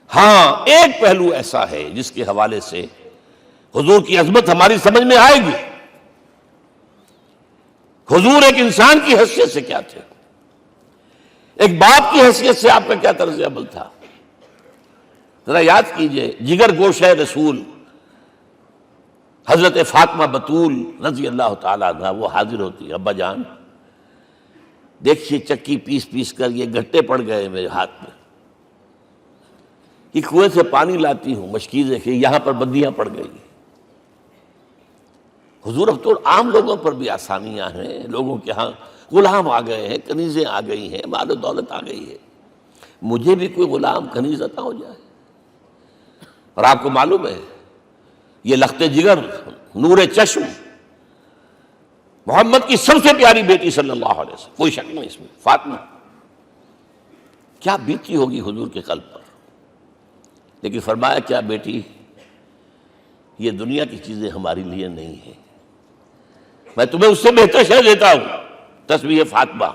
ہاں ایک پہلو ایسا ہے جس کے حوالے سے حضور کی عظمت ہماری سمجھ میں آئے گی. حضور ایک انسان کی حیثیت سے کیا تھے، ایک باپ کی حیثیت سے آپ کا کیا طرز عمل تھا. ذرا یاد کیجئے، جگر گوشہ رسول حضرت فاطمہ بتول رضی اللہ تعالیٰ عنہ وہ حاضر ہوتی، ابا جان دیکھیے چکی پیس پیس کر یہ گھٹے پڑ گئے میرے ہاتھ میں، کہ کنویں سے پانی لاتی ہوں مشکیزیں کہ یہاں پر بندیاں پڑ گئی. حضور اب تو عام لوگوں پر بھی آسانیاں ہیں، لوگوں کے ہاں غلام آ گئے ہیں، کنیزیں آ گئی ہیں، مال و دولت آ گئی ہے، مجھے بھی کوئی غلام کنیز عطا ہو جائے. اور آپ کو معلوم ہے یہ لخت جگر نور چشم محمد کی سب سے پیاری بیٹی صلی اللہ علیہ وسلم، کوئی شک نہیں اس میں، فاطمہ کیا بیتی ہوگی حضور کے قلب پر. لیکن فرمایا کیا بیٹی یہ دنیا کی چیزیں ہماری لیے نہیں ہیں، میں تمہیں اس سے بہتر شے دیتا ہوں. تسبیح فاطمہ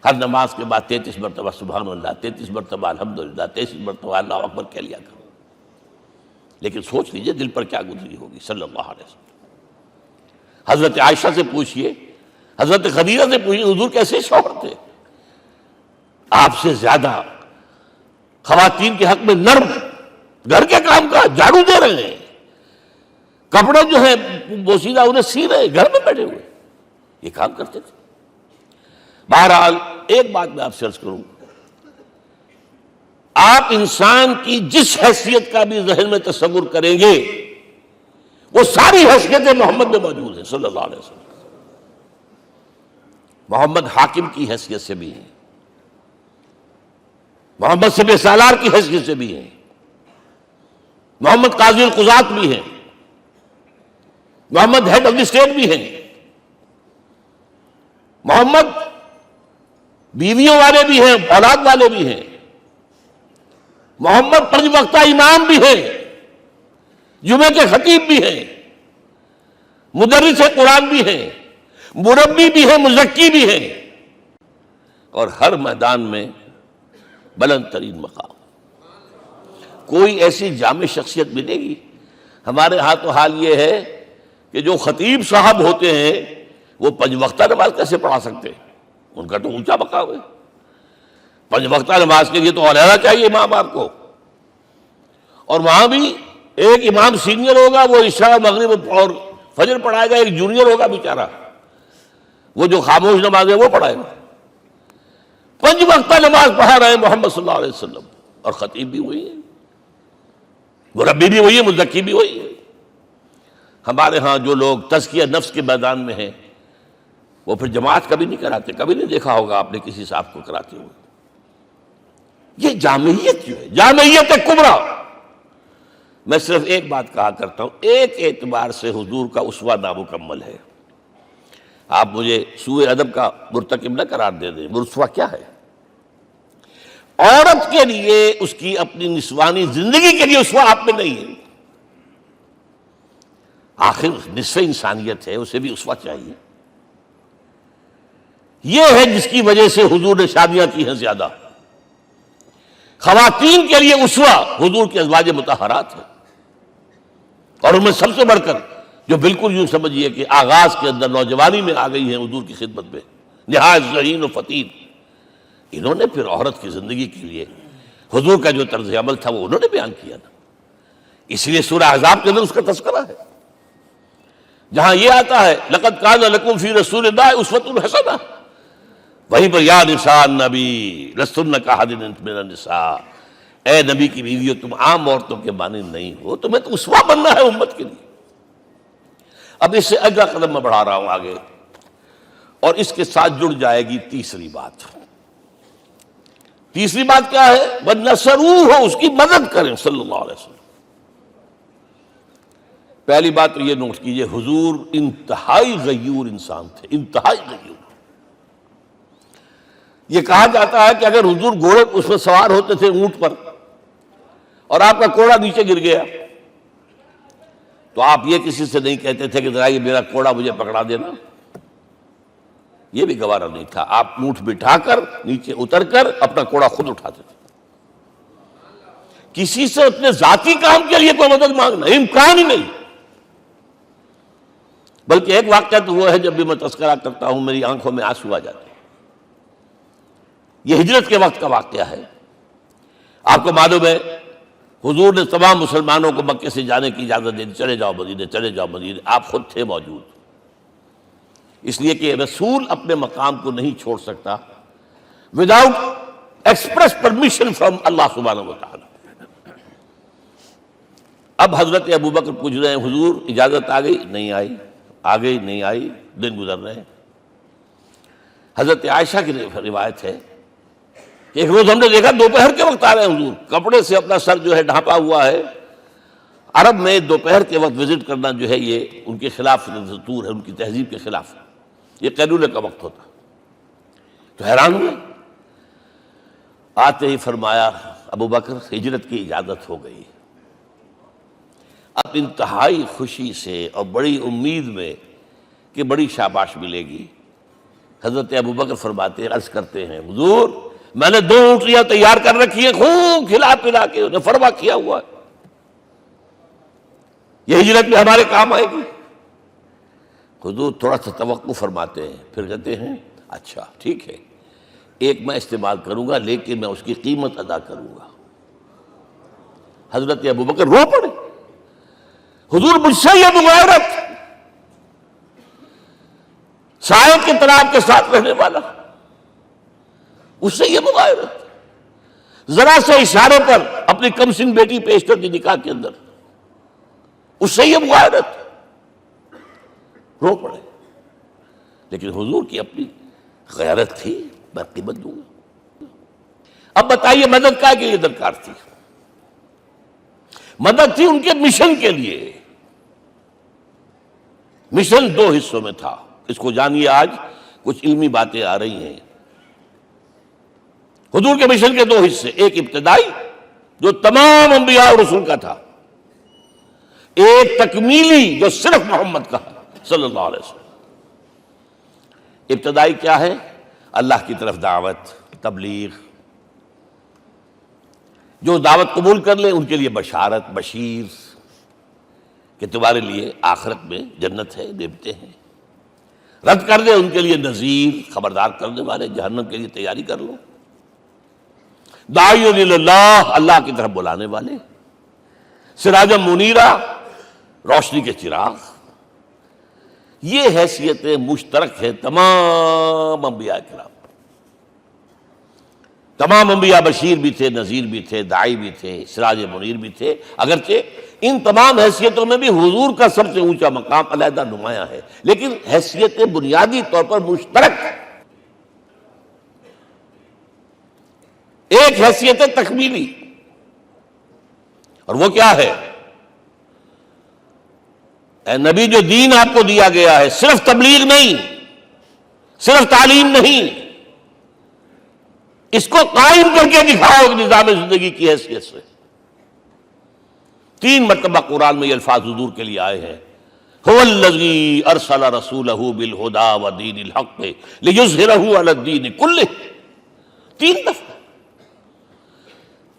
ہر نماز کے بعد 33 مرتبہ سبحان اللہ، 33 مرتبہ الحمدللہ، 33 مرتبہ اللہ اکبر کہہ لیا کرو. لیکن سوچ لیجئے دل پر کیا گزری ہوگی صلی اللہ علیہ وسلم. حضرت عائشہ سے پوچھئے، حضرت خدیجہ سے پوچھئے حضور کیسے شوہر تھے، آپ سے زیادہ خواتین کے حق میں نرم، گھر کے کام کا جھاڑو دے رہے ہیں، کپڑے جو ہیں بوسیدہ انہیں سی رہے، گھر میں بیٹھے ہوئے یہ کام کرتے تھے. بہرحال ایک بات میں آپ سے عرض کروں، آپ انسان کی جس حیثیت کا بھی ذہن میں تصور کریں گے وہ ساری حیثیتیں محمد میں موجود ہیں صلی اللہ علیہ وسلم. محمد حاکم کی حیثیت سے بھی ہیں، محمد سپہ سالار کی حیثیت سے بھی ہیں، محمد قاضی القضات بھی ہیں، محمد ہیڈ آف دی اسٹیٹ بھی ہیں، محمد بیویوں والے بھی ہیں، اولاد والے بھی ہیں، محمد 5 وقتہ امام بھی ہیں، جمعے کے خطیب بھی ہیں، مدرس قرآن بھی ہیں، مربی بھی ہیں، مزکی بھی ہیں، اور ہر میدان میں بلند ترین مقام. کوئی ایسی جامع شخصیت ملے گی؟ ہمارے ہاں تو حال یہ ہے کہ جو خطیب صاحب ہوتے ہیں وہ 5 وقتہ نماز کیسے پڑھا سکتے ہیں، ان کا تو اونچا مقام ہے. 5 وقتہ نماز کے لیے تو علیحدہ چاہیے امام آپ کو، اور وہاں بھی ایک امام سینئر ہوگا وہ عشاء مغرب اور فجر پڑھائے گا، ایک جونیئر ہوگا بیچارہ وہ جو خاموش نماز ہے وہ پڑھائے گا. 5 وقتہ نماز پڑھا رہے ہیں محمد صلی اللہ علیہ وسلم، اور خطیب بھی وہی ہے، مربی بھی وہی ہے، مزکی بھی وہی ہے. ہمارے ہاں جو لوگ تزکیہ نفس کے میدان میں ہیں وہ پھر جماعت کبھی نہیں کراتے، کبھی نہیں دیکھا ہوگا آپ نے کسی صاحب کو کراتے ہوئے. یہ جامعیت کیوں ہے؟ جامعیت کبریٰ. میں صرف ایک بات کہا کرتا ہوں، ایک اعتبار سے حضور کا اسوہ نامکمل ہے. آپ مجھے سوء ادب کا مرتکب نہ قرار دے دیں، اسوہ کیا ہے؟ عورت کے لیے اس کی اپنی نسوانی زندگی کے لیے اسوہ آپ میں نہیں ہے. آخر نصف انسانیت ہے، اسے بھی اسوہ چاہیے. یہ ہے جس کی وجہ سے حضور نے شادیاں کی ہیں زیادہ. خواتین کے لیے اسوہ حضور کے ازواج مطہرات ہیں، اور ان میں سب سے بڑھ کر جو بالکل یوں سمجھیے کہ آغاز کے اندر نوجوانی میں آ گئی ہیں حضور کی خدمت میں، نہایت ذہین و فطین. انہوں نے پھر عورت کی زندگی کے لیے حضور کا جو طرز عمل تھا وہ انہوں نے بیان کیا نا. اس لیے سورہ احزاب کے اندر اس کا تذکرہ ہے، جہاں یہ آتا ہے لقد کان لکم فی رسول اللہ اسوۃ حسنہ، وہیں پر یا نساء النبی لستن کاحد من النساء، اے نبی کی بیویوں تم عام عورتوں کے مانند نہیں ہو، تمہیں تو اسوہ بننا ہے امت کے لیے. اب اس سے اگلا قدم میں بڑھا رہا ہوں آگے، اور اس کے ساتھ جڑ جائے گی تیسری بات. تیسری بات کیا ہے؟ وَنَصَرُوهُ، اس کی مدد کریں صلی اللہ علیہ وسلم. پہلی بات تو یہ نوٹ کیجئے، حضور انتہائی غیور انسان تھے، انتہائی غیور. یہ کہا جاتا ہے کہ اگر حضور گھوڑے اس میں سوار ہوتے تھے اونٹ پر اور آپ کا کوڑا نیچے گر گیا تو آپ یہ کسی سے نہیں کہتے تھے کہ ذرا یہ میرا کوڑا مجھے پکڑا دینا، یہ بھی گوارا نہیں تھا. آپ اونٹ بٹھا کر نیچے اتر کر اپنا کوڑا خود اٹھاتے تھے. کسی سے اپنے ذاتی کام کے لیے کوئی مدد مانگنا امکان ہی نہیں. بلکہ ایک واقعہ تو وہ ہے جب بھی میں تذکرہ کرتا ہوں میری آنکھوں میں آنسو آ جاتے ہیں. یہ ہجرت کے وقت کا واقعہ ہے. آپ کو معلوم ہے حضور نے تمام مسلمانوں کو مکے سے جانے کی اجازت دے دی، چلے جاؤ مدینے، چلے جاؤ مدینے. آپ خود تھے موجود، اس لیے کہ رسول اپنے مقام کو نہیں چھوڑ سکتا وداؤٹ ایکسپریس پرمیشن فرام اللہ سبحانہ و تعالی. اب حضرت ابوبکر پوچھ رہے ہیں حضور اجازت آ گئی؟ نہیں آئی. آ گئی؟ نہیں آئی. دن گزر رہے ہیں. حضرت عائشہ کی روایت ہے کہ ایک روز ہم نے دیکھا دوپہر کے وقت آ رہے ہیں حضور، کپڑے سے اپنا سر جو ہے ڈھانپا ہوا ہے. عرب میں دوپہر کے وقت وزٹ کرنا جو ہے یہ ان کے خلاف دستور ہے، ان کی تہذیب کے خلاف. یہ قیلولے کا وقت ہوتا. تو حیران ہوئے. آتے ہی فرمایا ابوبکر ہجرت کی اجازت ہو گئی. اب انتہائی خوشی سے اور بڑی امید میں کہ بڑی شاباش ملے گی، حضرت ابوبکر فرماتے عرض کرتے ہیں حضور میں نے 2 اونٹیاں تیار کر رکھی ہیں، خوب کھلا پلا کے انہیں فرما کیا ہوا ہے، یہ ہجرت میں ہمارے کام آئے گی. حضور تھوڑا سا توقع فرماتے ہیں، پھر کہتے ہیں اچھا ٹھیک ہے، ایک میں استعمال کروں گا لیکن میں اس کی قیمت ادا کروں گا. حضرت ابوبکر رو پڑے. حضور مجھ سے یہ مغایرت، سائے کے تناب کے ساتھ رہنے والا، اس سے یہ مغایرت، ذرا سے اشارے پر اپنی کم سن بیٹی پیش کر دی نکاح کے اندر، اس سے یہ مغایرت. رو پڑے. لیکن حضور کی اپنی غیرت تھی، میں قیمت دوں گا. اب بتائیے مدد کا کے لیے درکار تھی؟ مدد تھی ان کے مشن کے لیے. مشن 2 حصوں میں تھا. اس کو جانیے، آج کچھ علمی باتیں آ رہی ہیں. حضور کے مشن کے 2 حصے، ایک ابتدائی جو تمام انبیاء اور رسول کا تھا، ایک تکمیلی جو صرف محمد کا صلی اللہ علیہ وسلم. ابتدائی کیا ہے؟ اللہ کی طرف دعوت، تبلیغ. جو دعوت قبول کر لیں ان کے لیے بشارت، بشیر کہ تمہارے لیے آخرت میں جنت ہے، نعمتیں ہیں. رد کر دیں ان کے لیے نذیر، خبردار کرنے والے، جہنم کے لیے تیاری کر لو. داعی اللہ، اللہ کی طرف بلانے والے، سراجا منیرا، روشنی کے چراغ. یہ حیثیتیں مشترک ہے تمام انبیاء کرام. تمام انبیاء بشیر بھی تھے، نذیر بھی تھے، داعی بھی تھے، سراج منیر بھی تھے. اگرچہ ان تمام حیثیتوں میں بھی حضور کا سب سے اونچا مقام علیحدہ نمایاں ہے، لیکن حیثیتیں بنیادی طور پر مشترک. ایک حیثیت تکمیلی، اور وہ کیا ہے؟ اے نبی جو دین آپ کو دیا گیا ہے صرف تبلیغ نہیں، صرف تعلیم نہیں، اس کو قائم کر کے دکھاؤ نظام زندگی کی حیثیت سے. 3 مرتبہ قرآن میں یہ الفاظ حضور کے لیے آئے ہیں، هو الذی ارسل رسولہ بالہدی ودین الحق لیظہرہ علی الدین کلہ. 3 دفعہ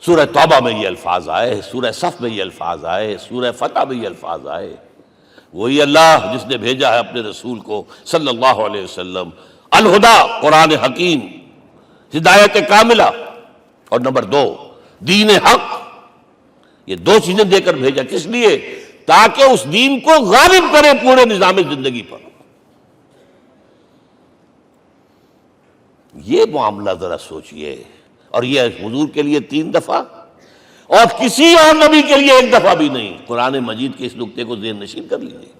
سورہ توبہ میں یہ الفاظ آئے، سورہ صف میں یہ الفاظ آئے، سورہ فتح میں یہ الفاظ آئے. وہی اللہ جس نے بھیجا ہے اپنے رسول کو صلی اللہ علیہ وسلم، الہدا قرآن حکیم، ہدایت کاملہ، اور نمبر 2 دین حق. یہ 2 چیزیں دے کر بھیجا. کس لیے؟ تاکہ اس دین کو غالب کرے پورے نظام زندگی پر. یہ معاملہ ذرا سوچئے. اور یہ حضور کے لیے 3 دفعہ، اور کسی اور نبی کے لیے 1 دفعہ بھی نہیں. قرآن مجید کے اس نقطے کو ذہن نشین کر لیجیے.